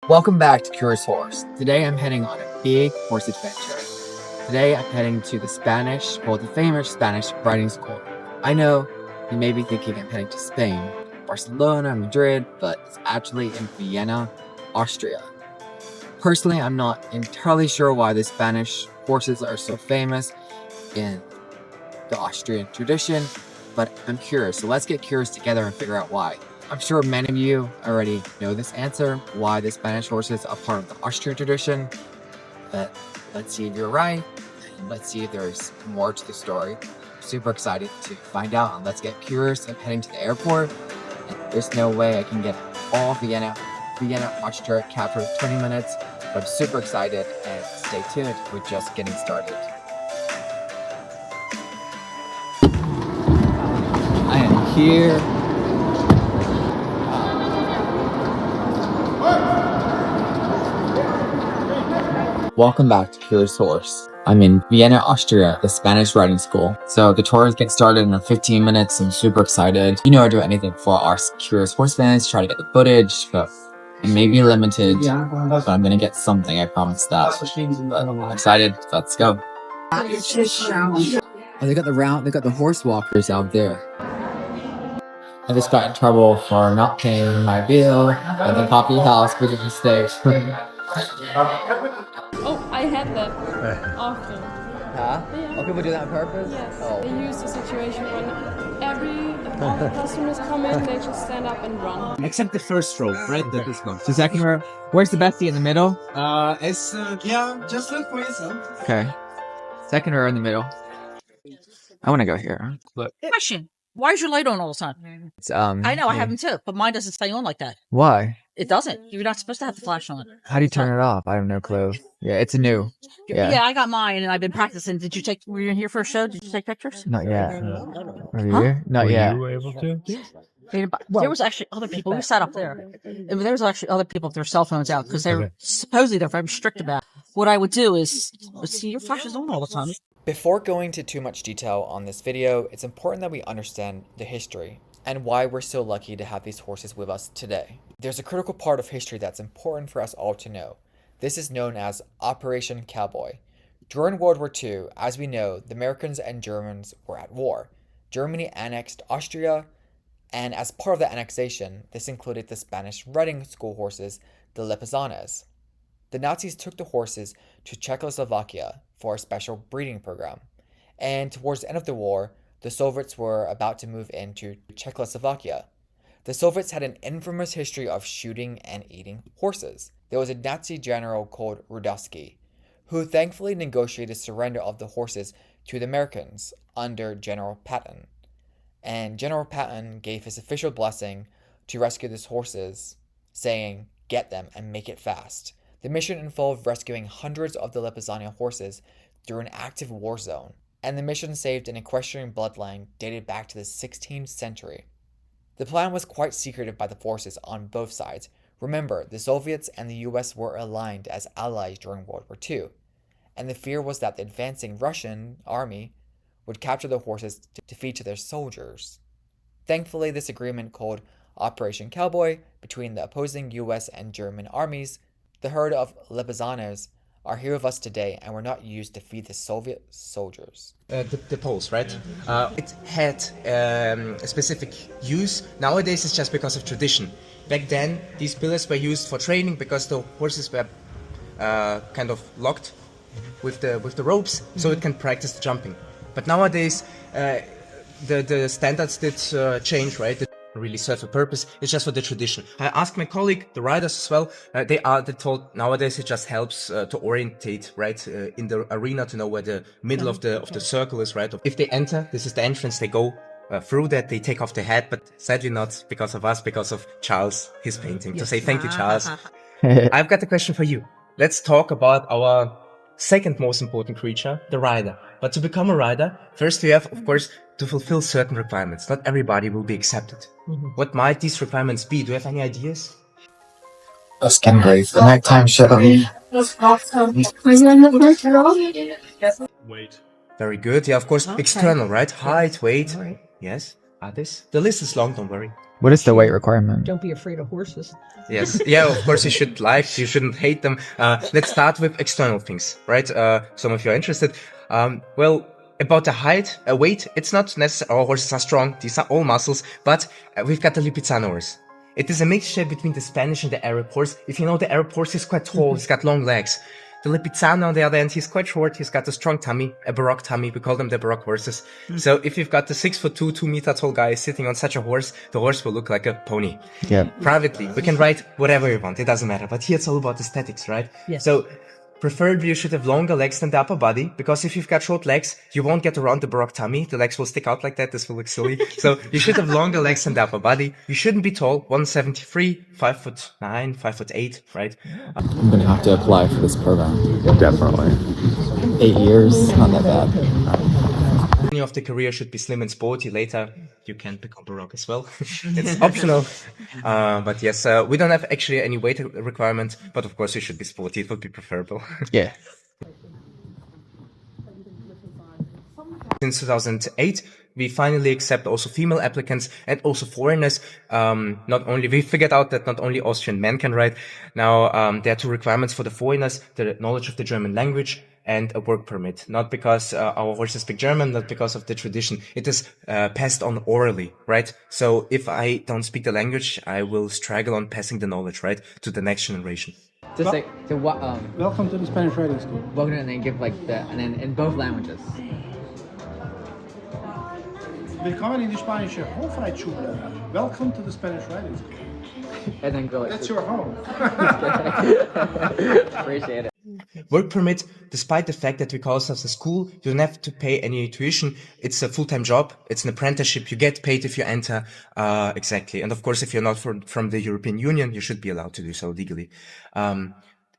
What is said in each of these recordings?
Welcome back to CuriousHorse. Today I'm heading on a big horse adventure. Today I'm heading to the famous Spanish riding school. I know you may be thinking I'm heading to Spain, Barcelona, Madrid, but it's actually in Vienna, Austria. Personally, I'm not entirely sure why the Spanish horses are so famous in the Austrian tradition, but I'm curious. So let's get curious together and figure out why. I'm sure many of you already know this answer, why the Spanish horses are part of the Austrian tradition, but let's see if you're right, and let's see if there's more to the story. I'm super excited to find out, and let's get curious. I'm heading to the airport, and there's no way I can get all Vienna, Austria captured in 20 minutes, but I'm super excited, and stay tuned, we're just getting started. I am here. Welcome back to CuriousHorse. I'm in Vienna, Austria, the Spanish riding school. So the tour is getting started in 15 minutes. I'm super excited. You know, I do anything for our CuriousHorse fans, try to get the footage, but it may be limited, but I'm gonna get something, I promise that. But I'm excited, let's go. Oh, they got the horse walkers out there. I just got in trouble for not paying my bill at the coffee house for the mistake. Oh, I had that often. Huh? Yeah. Oh, people do that on purpose? Yes. Oh. They use the situation when all the customers come in, they just stand up and run. Except the first row, right? That is gone. So second row. Where's the best seat in the middle? Yeah, just look for yourself. Okay. Second row in the middle. I want to go here. Look. Question. Why is your light on all the time? It's, I know, I have them too, but mine doesn't stay on like that. Why? It doesn't. You're not supposed to have the flash on. How do you turn it off? I have no clue. Yeah, it's a new. Yeah, I got mine and I've been practicing. Were you in here for a show? Did you take pictures? Not yet. Are you? Huh? Not yet. Were you able to? There was actually other people. We sat up there. And there was actually other people with their cell phones out because supposedly they're very strict about it. What I would do is, see, your flash is on all the time. Before going into too much detail on this video, it's important that we understand the history and why we're so lucky to have these horses with us today. There's a critical part of history that's important for us all to know. This is known as Operation Cowboy. During World War II, as we know, the Americans and Germans were at war. Germany annexed Austria, and as part of the annexation, this included the Spanish riding school horses, the Lipizzaner. The Nazis took the horses to Czechoslovakia for a special breeding program, and towards the end of the war, the Soviets were about to move into Czechoslovakia. The Soviets had an infamous history of shooting and eating horses. There was a Nazi general called Rudowski, who thankfully negotiated surrender of the horses to the Americans under General Patton. And General Patton gave his official blessing to rescue these horses, saying, "Get them and make it fast." The mission involved rescuing hundreds of the Lipizzaner horses through an active war zone, and the mission saved an equestrian bloodline dated back to the 16th century. The plan was quite secretive by the forces on both sides. Remember, the Soviets and the US were aligned as allies during World War II, and the fear was that the advancing Russian army would capture the horses to feed to their soldiers. Thankfully, this agreement called Operation Cowboy between the opposing US and German armies, the herd of Lipizzaners, are here with us today and were not used to feed the Soviet soldiers. The poles, right? It had a specific use. Nowadays it's just because of tradition. Back then these pillars were used for training because the horses were kind of locked with the ropes, so it can practice the jumping. But nowadays the standards did change, right? Really serve a purpose. It's just for the tradition. I asked my colleague, the riders as well. They told nowadays it just helps to orientate, right, in the arena, to know where the middle of the circle is, right. If they enter, this is the entrance. They go through that. They take off the hat, but sadly not because of us, because of Charles, his painting. Yes. To say thank you, Charles. I've got a question for you. Let's talk about our second most important creature, the rider. But to become a rider, first we have, of course, to fulfill certain requirements. Not everybody will be accepted. What might these requirements be? Do you have any ideas? A skin graze. The nighttime shadowing. Weight. Very good. Yeah, of course, external, right? Height, weight. Yes. Others? The list is long, don't worry. What is the weight requirement? Don't be afraid of horses. Yes, yeah, of course you should like, you shouldn't hate them. Let's start with external things, right? Some of you are interested. Well, about the height, weight, it's not necessary, our horses are strong, these are all muscles, but we've got the Lipizzaner horse. It is a mixture between the Spanish and the Arab horse. If you know, the Arab horse is quite tall, he's got long legs. The Lipizzaner, on the other hand, he's quite short, he's got a strong tummy, a Baroque tummy, we call them the Baroque horses. So if you've got the 6'2", 2 meter tall guy sitting on such a horse, the horse will look like a pony. Yeah. Privately, we can ride whatever you want, it doesn't matter, but here it's all about aesthetics, right? Yes. So, preferably you should have longer legs than the upper body, because if you've got short legs, you won't get around the Baroque tummy, the legs will stick out like that, this will look silly. So, you should have longer legs than the upper body, you shouldn't be tall, 173, 5'9", 5'8", right? I'm gonna have to apply for this program. Definitely. 8 years, not that bad. Beginning of the career should be slim and sporty. Later, you can become Baroque as well. It's optional. But yes, we don't have actually any weight requirement, but of course you should be sporty. It would be preferable. Yeah. Since 2008, we finally accept also female applicants and also foreigners. We figured out that not only Austrian men can ride. Now, there are 2 requirements for the foreigners: the knowledge of the German language and a work permit. Not because our horses speak German, not because of the tradition. It is passed on orally, right? So if I don't speak the language, I will struggle on passing the knowledge, right, to the next generation. Just like to what? Welcome to the Spanish riding school. Welcome, and then give like and then in both languages. Willkommen in die spanische Hofreitschule. Welcome to the Spanish riding school. And then go like. That's your home. Appreciate it. Work permit, despite the fact that we call ourselves a school, you don't have to pay any tuition. It's a full-time job. It's an apprenticeship. You get paid if you enter. Exactly. And of course, if you're not from the European Union, you should be allowed to do so legally.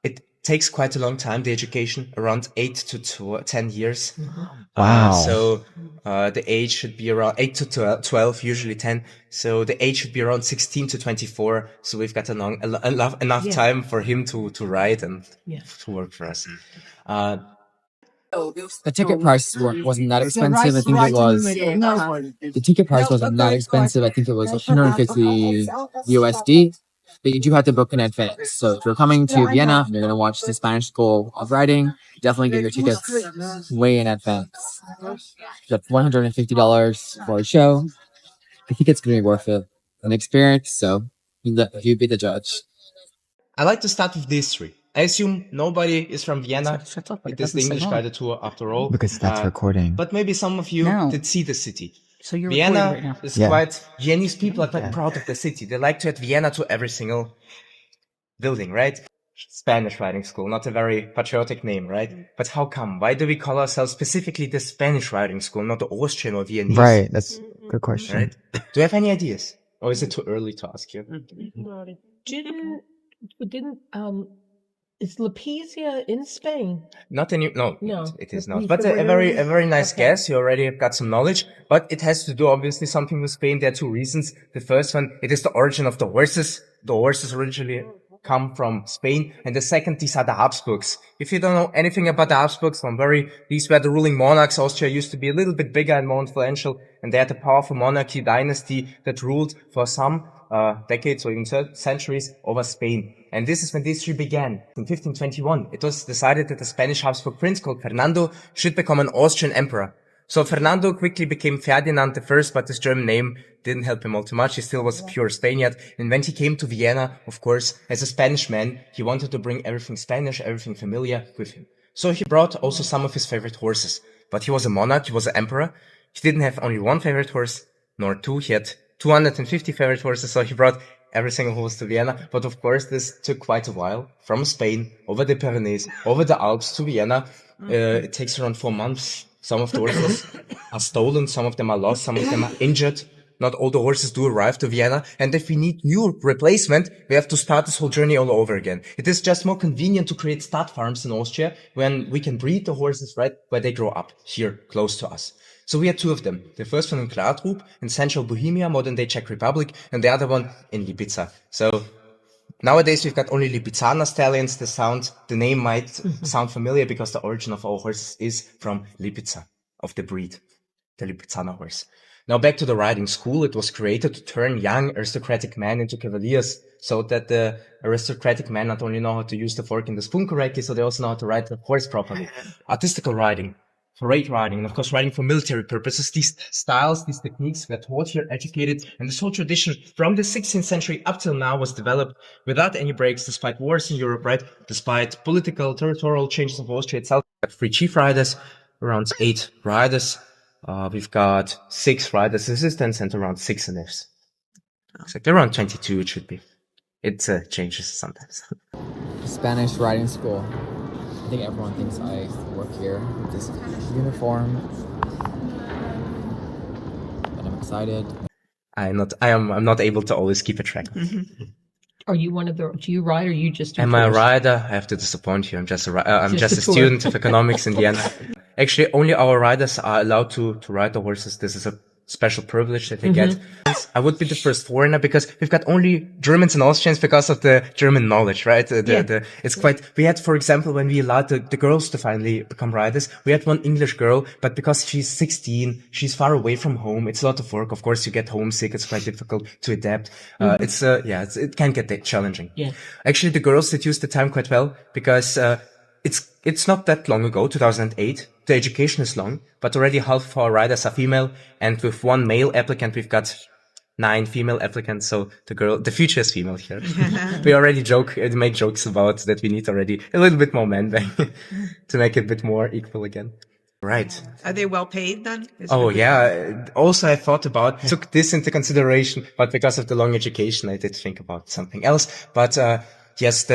It takes quite a long time, the education, around 8 to 10 years. Wow. So the age should be around 8 to 12, usually 10. So the age should be around 16 to 24. So we've got enough time for him to ride and to work for us. The ticket price wasn't that expensive. I think it was. The ticket price wasn't that expensive. I think it was 150 USD. But you do have to book in advance. So if you're coming to Vienna and you're going to watch the Spanish School of Riding, definitely get your tickets way in advance. That's $150 for a show. I think it's going to be worth it. An experience, so you be the judge. I like to start with these 3. I assume nobody is from Vienna. Shut up, It is the English guided tour after all. Because that's recording. But maybe some of you did see the city. So you're recording Vienna right now. is quite, Viennese people are quite proud of the city. They like to add Vienna to every single building, right? Spanish riding school, not a very patriotic name, right? But how come? Why do we call ourselves specifically the Spanish riding school, not the Austrian or Viennese? Right, that's a good question. Right? Do you have any ideas? Or is it too early to ask you? Is Lipizzaner in Spain? Not any, no, No, it is but not. we But can a very nice okay. guess. You already have got some knowledge, but it has to do obviously something with Spain. There are 2 reasons. The first one, it is the origin of the horses. The horses originally come from Spain. And the second, these are the Habsburgs. If you don't know anything about the Habsburgs, don't worry. These were the ruling monarchs. Austria used to be a little bit bigger and more influential, and they had a powerful monarchy dynasty that ruled for some decades or even centuries over Spain. And this is when these 3 began. In 1521, it was decided that the Spanish Habsburg prince called Fernando should become an Austrian emperor. So Fernando quickly became Ferdinand I, but his German name didn't help him all too much. He still was a pure Spaniard. And when he came to Vienna, of course, as a Spanish man, he wanted to bring everything Spanish, everything familiar with him. So he brought also some of his favorite horses. But he was a monarch, he was an emperor. He didn't have only 1 favorite horse, nor 2. He had 250 favorite horses, so he brought every single horse to Vienna. But of course, this took quite a while. From Spain, over the Pyrenees, over the Alps to Vienna. It takes around 4 months. Some of the horses are stolen, some of them are lost, some of them are injured. Not all the horses do arrive to Vienna. And if we need new replacement, we have to start this whole journey all over again. It is just more convenient to create stud farms in Austria when we can breed the horses right where they grow up, here, close to us. So we had 2 of them. The first one in Kladrup, in central Bohemia, modern-day Czech Republic, and the other one in Lipica. So nowadays we've got only Lipizzaner stallions. The name might sound familiar because the origin of our horses is from Lipica, of the breed, the Lipizzaner horse. Now back to the riding school. It was created to turn young aristocratic men into cavaliers, so that the aristocratic men not only know how to use the fork and the spoon correctly, so they also know how to ride the horse properly. Artistical riding, parade riding, and of course riding for military purposes. These styles, these techniques were taught here, educated, and this whole tradition from the 16th century up till now was developed without any breaks, despite wars in Europe, right? Despite political, territorial changes of Austria itself. We got 3 chief riders, around 8 riders. We've got 6 riders assistants and around 6 nifs. Exactly, around 22 it should be. It changes sometimes. Spanish riding school. I think everyone thinks I work here with this uniform. But I'm excited. I'm not able to always keep a track. Are you one of the? Do you ride, or you just? Do Am I a tours? rider? I have to disappoint you. I'm just Just a a tour. student of economics in Vienna. Actually, only our riders are allowed to ride the horses. This is a special privilege that they get. I would be the first foreigner because we've got only Germans and Austrians because of the German knowledge, right? It's quite, we had, for example, when we allowed the girls to finally become riders, we had one English girl, but because she's 16, she's far away from home. It's a lot of work. Of course, you get homesick. It's quite difficult to adapt. It can get challenging. Yeah. Actually, the girls did use the time quite well because, it's not that long ago, 2008. The education is long, but already half of our riders are female. And with 1 male applicant, we've got 9 female applicants. So the future is female here. We already make jokes about that. We need already a little bit more men back to make it a bit more equal again. Right. Are they well paid then? Oh yeah. Also, I took this into consideration, but because of the long education, I did think about something else. But, yes,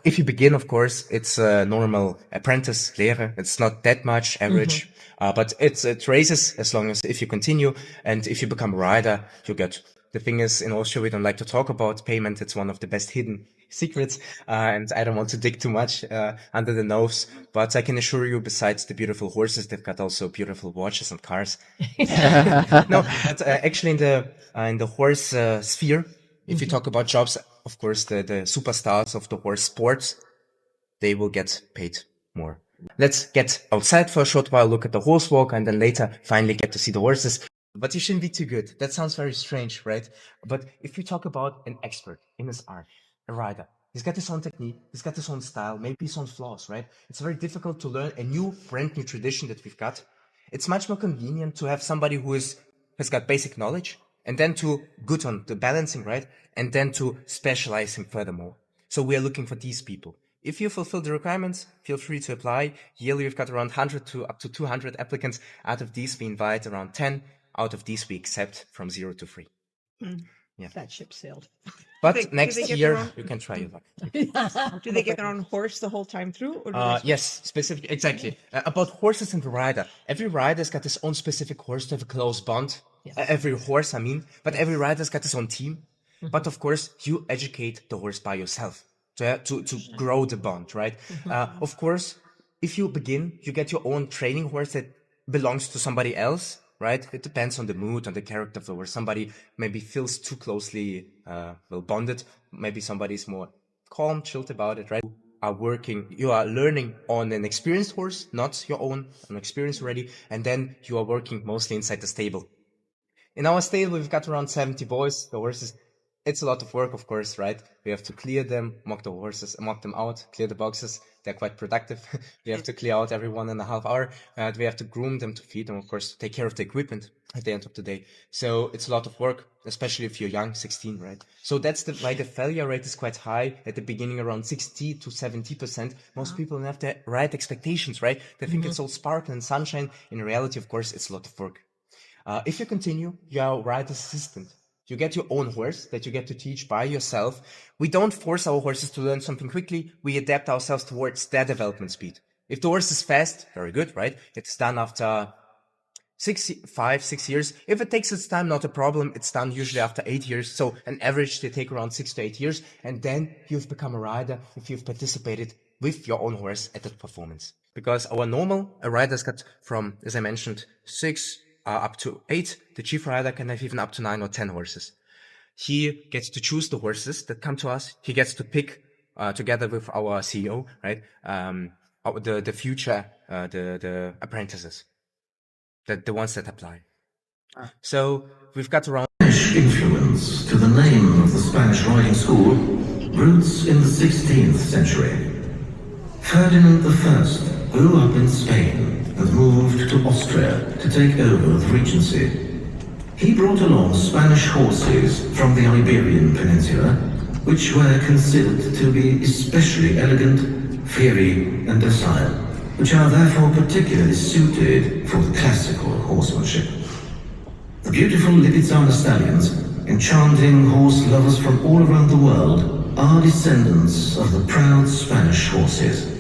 if you begin, of course, it's a normal apprentice, Lehre. It's not that much average, but it raises as long as if you continue, and if you become a rider, you get. The thing is, in Austria, we don't like to talk about payment. It's one of the best hidden secrets, and I don't want to dig too much under the nose. But I can assure you, besides the beautiful horses, they've got also beautiful watches and cars. No, but actually, in the horse sphere, if you talk about jobs, of course, the superstars of the horse sports, they will get paid more. Let's get outside for a short while, look at the horse walk, and then later finally get to see the horses. But you shouldn't be too good. That sounds very strange, right? But if you talk about an expert in his art, a rider, he's got his own technique, he's got his own style, maybe his own flaws, right? It's very difficult to learn a brand new tradition that we've got. It's much more convenient to have somebody who has got basic knowledge, and then to good on the balancing, right? And then to specializing furthermore. So we are looking for these people. If you fulfill the requirements, feel free to apply. Yearly, we've got around 100 to up to 200 applicants. Out of these, we invite around 10. Out of these, we accept from 0 to 3. Yeah. That ship sailed. But next year, you can try your luck. Do they get their own horse the whole time through? Or do they Yes, specific, exactly. About horses and the rider. Every rider's got his own specific horse to have a close bond. Every horse, but every rider's got his own team. But of course, you educate the horse by yourself to grow the bond, right? Of course, if you begin, you get your own training horse that belongs to somebody else, right? It depends on the mood, on the character of the horse. Somebody maybe feels too closely bonded. Maybe somebody's more calm, chilled about it, right? You are learning on an experienced horse, not your own, an experience already, and then you are working mostly inside the stable. In our stable, we've got around 70 boys. The horses, it's a lot of work, of course, right? We have to clear them, mock the horses, mock them out, clear the boxes. They're quite productive. We have to clear out every 1.5 hours. We have to groom them, to feed them, of course, to take care of the equipment at the end of the day. So it's a lot of work, especially if you're young, 16, right? So that's why the failure rate is quite high at the beginning, around 60 to 70%. Most people don't have the right expectations, right? They think it's all sparkle and sunshine. In reality, of course, it's a lot of work. If you continue, you are a rider's assistant. You get your own horse that you get to teach by yourself. We don't force our horses to learn something quickly. We adapt ourselves towards their development speed. If the horse is fast, very good, right? It's done after 5-6 years. If it takes its time, not a problem. It's done usually after 8 years. So an average, they take around 6 to 8 years. And then you've become a rider if you've participated with your own horse at that performance. Because a rider's got from, as I mentioned, 6 up to 8. The chief rider can have even up to 9 or 10 horses. He gets to choose the horses that come to us. He gets to pick, together with our CEO, right? The future, the apprentices, the ones that apply. So we've got around Spanish influence to the name of the Spanish riding school roots in the 16th century. Ferdinand I grew up in Spain and moved to Austria to take over the regency. He brought along Spanish horses from the Iberian Peninsula, which were considered to be especially elegant, fiery and docile, which are therefore particularly suited for the classical horsemanship. The beautiful Lipizzaner stallions, enchanting horse lovers from all around the world, are descendants of the proud Spanish horses.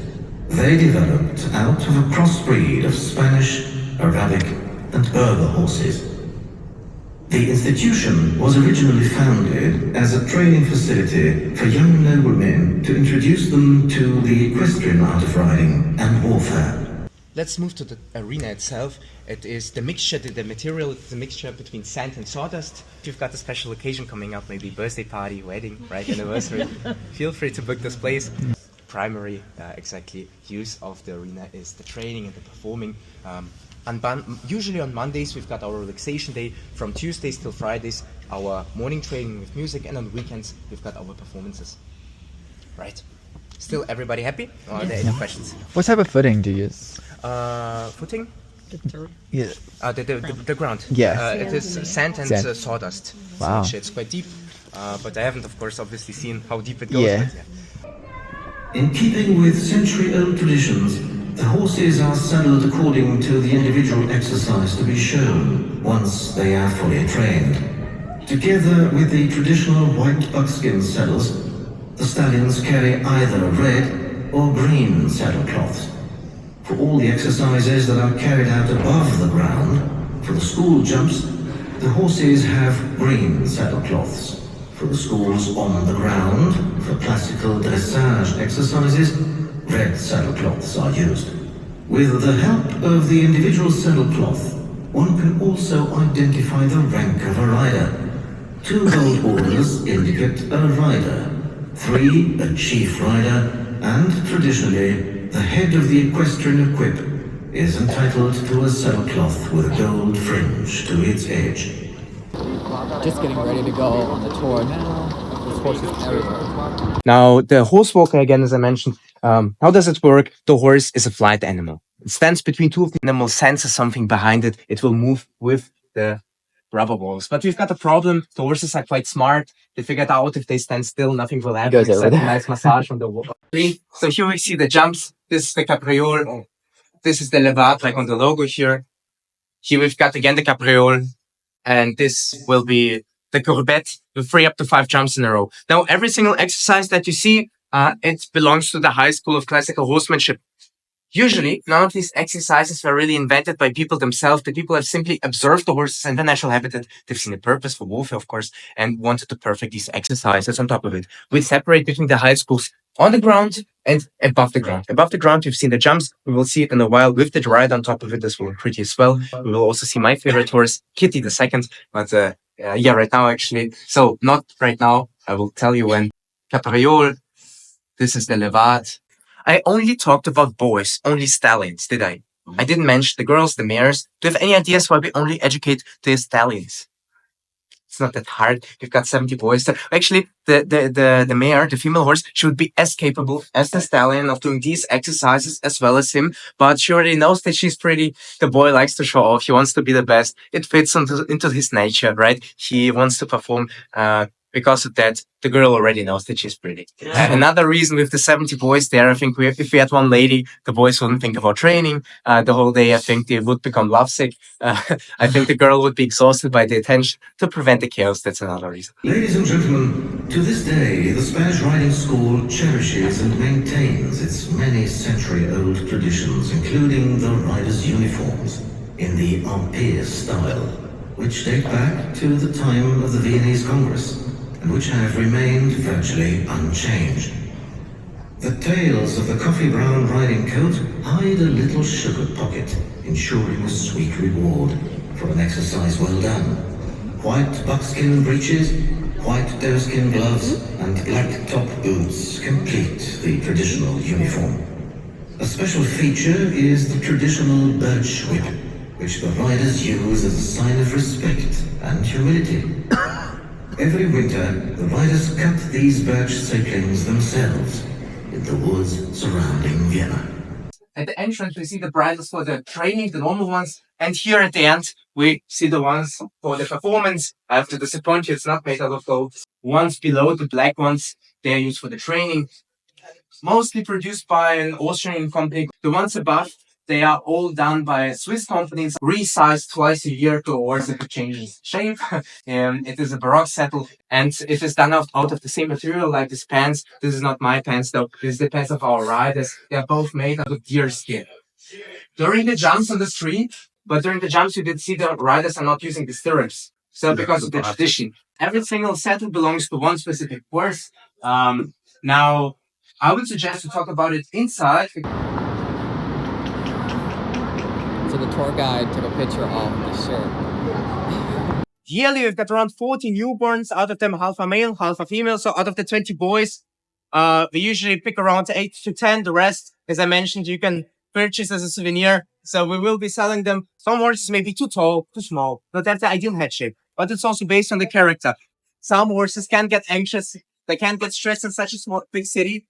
They developed out of a crossbreed of Spanish, Arabic and Berber horses. The institution was originally founded as a training facility for young noblemen to introduce them to the equestrian art of riding and warfare. Let's move to the arena itself. It is the mixture, the material is the mixture between sand and sawdust. If you've got a special occasion coming up, maybe birthday party, wedding, right, anniversary, feel free to book this place. Primary exactly use of the arena is the training and the performing. Usually on Mondays we've got our relaxation day. From Tuesdays till Fridays our morning training with music, and on weekends we've got our performances. Right. Still everybody happy? Or are there any questions? What type of footing do you use? Footing? Yeah. The ground. Yeah. It is sand and sawdust. Wow. It's quite deep, but I haven't, of course, obviously seen how deep it goes. Yeah. But, In keeping with century-old traditions, the horses are saddled according to the individual exercise to be shown once they are fully trained. Together with the traditional white buckskin saddles, the stallions carry either red or green saddle cloths. For all the exercises that are carried out above the ground, for the school jumps, the horses have green saddle cloths. For the schools on the ground, for classical dressage exercises, red saddle cloths are used. With the help of the individual saddle cloth, one can also identify the rank of a rider. 2 gold orders indicate a rider, 3 a chief rider, and traditionally, the head of the equestrian equip is entitled to a saddle cloth with a gold fringe to its edge. Just getting ready to go on the tour now. There's horses everywhere. Now, the horse walker, again, as I mentioned, how does it work? The horse is a flight animal. It stands between two of the animals, senses something behind it. It will move with the rubber balls. But we've got a problem. The horses are quite smart. They figured out if they stand still, nothing will happen except a nice massage on the wall. So here we see the jumps. This is the capriole. This is the levade, like on the logo here. Here we've got again the capriole. And this will be the courbette with 3 up to 5 jumps in a row. Now, every single exercise that you see, it belongs to the high school of classical horsemanship. Usually, none of these exercises were really invented by people themselves. The people have simply observed the horses in their natural habitat. They've seen a purpose for warfare, of course, and wanted to perfect these exercises on top of it. We separate between the high schools on the ground and above the ground. Above the ground, you've seen the jumps. We will see it in a while with the rider on top of it. This will look pretty as well. We will also see my favorite horse, Kitty the second. But yeah, right now, actually. So not right now. I will tell you when. Capriole. This is the levade. I only talked about boys, only stallions, did I? I didn't mention the girls, the mares. Do you have any ideas why we only educate the stallions? It's not that hard. We've got 70 boys there. Actually, the mare, the female horse, she would be as capable as the stallion of doing these exercises as well as him. But she already knows that she's pretty. The boy likes to show off. He wants to be the best. It fits into his nature, right? He wants to perform. Because of that, the girl already knows that she's pretty. Another reason with the 70 boys there, I think if we had one lady, the boys wouldn't think about training the whole day. I think they would become lovesick. I think the girl would be exhausted by the attention. To prevent the chaos, that's another reason. Ladies and gentlemen, to this day, the Spanish riding school cherishes and maintains its many century-old traditions, including the riders' uniforms in the Empire style, which date back to the time of the Viennese Congress, and which have remained virtually unchanged. The tails of the coffee brown riding coat hide a little sugar pocket, ensuring a sweet reward for an exercise well done. White buckskin breeches, white doeskin gloves, and black top boots complete the traditional uniform. A special feature is the traditional birch whip, which the riders use as a sign of respect and humility. Every winter, the riders cut these birch saplings themselves in the woods surrounding Vienna. At the entrance, we see the bridles for the training, the normal ones, and here at the end, we see the ones for the performance. I have to disappoint you, it's not made out of gold. Ones below, the black ones, they are used for the training. Mostly produced by an Austrian company. The ones above, they are all done by Swiss companies, resized twice a year to a horse if it changes shape. It is a baroque saddle, and it is done out of the same material like this pants. This is not my pants though, this is the pants of our riders. They are both made out of deer skin. During the jumps on the street, but during the jumps you did see the riders are not using the stirrups. So because of the tradition, every single saddle belongs to one specific horse. Now, I would suggest to talk about it inside. So the tour guide took a picture of the shirt. Yearly, we've got around 40 newborns, out of them half a male, half a female. So out of the 20 boys, we usually pick around 8 to 10. The rest, as I mentioned, you can purchase as a souvenir. So we will be selling them. Some horses may be too tall, too small. Not that's the ideal head shape, but it's also based on the character. Some horses can get anxious. They can get stressed in such a small, big city,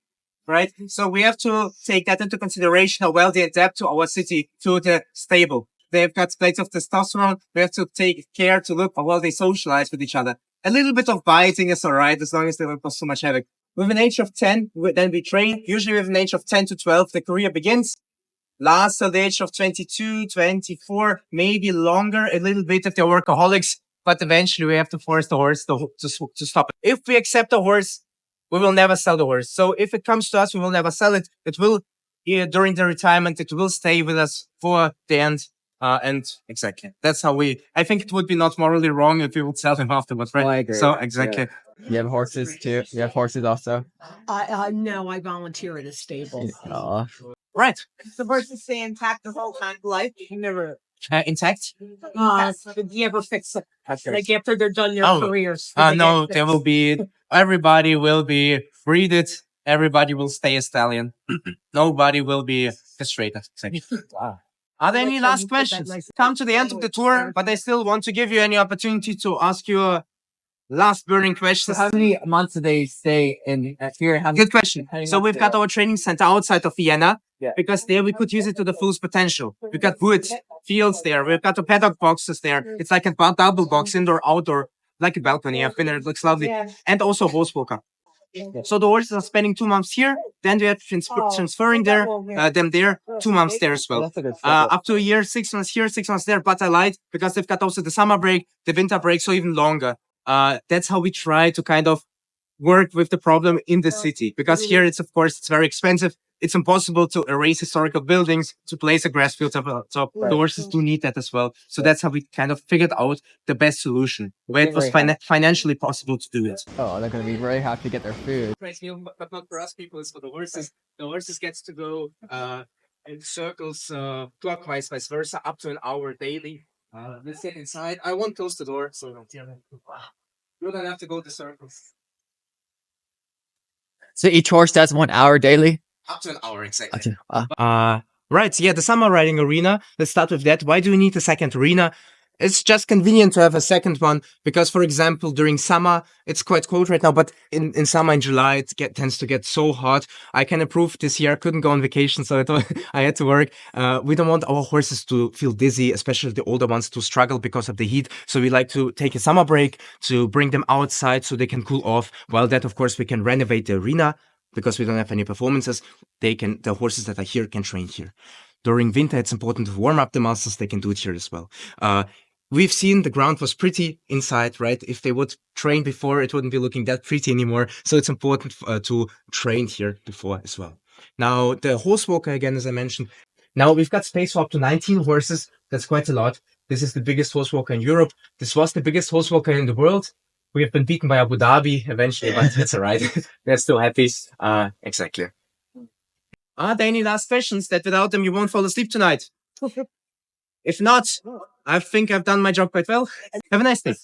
right? So we have to take that into consideration, how well they adapt to our city, to the stable. They've got plates of testosterone. We have to take care to look how well they socialize with each other. A little bit of biting is all right, as long as they don't cause so much havoc. With an age of 10, then we train. Usually with an age of 10 to 12, the career begins. Lasts till the age of 22, 24, maybe longer, a little bit if they're workaholics. But eventually we have to force the horse to stop it. If we accept the horse, we will never sell the horse. So if it comes to us, we will never sell it. It will, during the retirement, it will stay with us for the end. And exactly, that's how I think it would be not morally wrong if we would sell him afterwards, right? Oh, I agree. So exactly. Yeah. You have horses too? You have horses also? No, I volunteer at a stable. Aw. Right. The horses stay intact the whole time of life. You never. Intact? Did you ever fix it? Like after they're done their careers? No, there will be, everybody will be breeded. Everybody will stay a stallion. Nobody will be castrated. Wow. Are there any last questions? Come to the end of the tour, but I still want to give you any opportunity to ask your last burning questions. How many months do they stay in here? Good question. So we've got our training center outside of Vienna, because there we could use it to the fullest potential. We've got wood, fields there. We've got the paddock boxes there. It's like a double box, indoor, outdoor, like a balcony. I've been there. It looks lovely. And also horse walker. So the horses are spending 2 months here. Then we are transferring them there, 2 months there as well. Up to a year, 6 months here, 6 months there. But I lied, because they've got also the summer break, the winter break, so even longer. That's how we try to kind of work with the problem in the city. Because here it's, of course, it's very expensive. It's impossible to erase historical buildings, to place a grass field top. The horses do need that as well. So that's how we kind of figured out the best solution, where it was financially possible to do it. Oh, they're going to be very happy to get their food. But not for us people, it's for the horses. The horses gets to go in circles clockwise, vice versa, up to an hour daily. Let's get inside. I won't close the door, so don't hear them. You don't have to go to circles. So each horse does 1 hour daily? Up to an hour, exactly. Right, so yeah, the summer riding arena. Let's start with that. Why do we need a second arena? It's just convenient to have a second one because, for example, during summer, it's quite cold right now, but in summer, in July, it tends to get so hot. I can approve this year. I couldn't go on vacation, so I had to work. We don't want our horses to feel dizzy, especially the older ones to struggle because of the heat. So we like to take a summer break to bring them outside so they can cool off. While that, of course, we can renovate the arena because we don't have any performances. The horses that are here can train here. During winter, it's important to warm up the muscles. They can do it here as well. We've seen the ground was pretty inside, right? If they would train before, it wouldn't be looking that pretty anymore. So it's important to train here before as well. Now, the horse walker, again, as I mentioned. Now, we've got space for up to 19 horses. That's quite a lot. This is the biggest horse walker in Europe. This was the biggest horse walker in the world. We have been beaten by Abu Dhabi eventually, but that's all right. They're still happy. Exactly. Are there any last questions that without them you won't fall asleep tonight? If not, I think I've done my job quite well. Have a nice day.